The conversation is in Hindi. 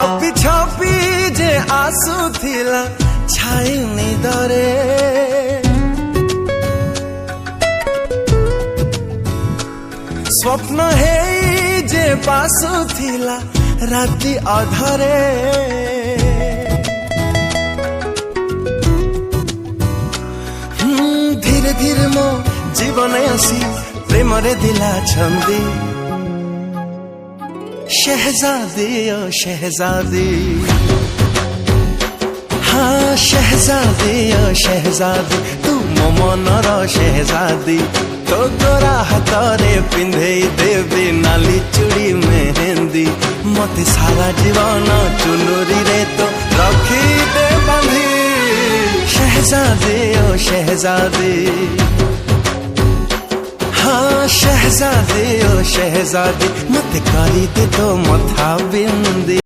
ଛପି ଛପି ଯେ ଆସୁଥିଲା ଛାଇ ନିଦରେ ସ୍ୱପ୍ନ ହେଇ ଯେ ବାସୁଥିଲା ରାତି ଅଧରେ ଧୀରେ ଧୀରେ ମୋ ଜୀବନ ଆସି ପ୍ରେମରେ ଦିଲା ଛନ୍ଦି शहजादी ओ शहजादी हाँ शहजादी ओ शहजादी तू मो मनर शहजादी तो गोरा हाथरे पिंधे देवी नाली चूड़ी मेहंदी मते सारा जीवन चुनुरी रे तो रखी दे बांधी शहजादी ओ शहजादी हाँ शहजादी ओ शहजादी मत करी दे तो मथा बिंदी।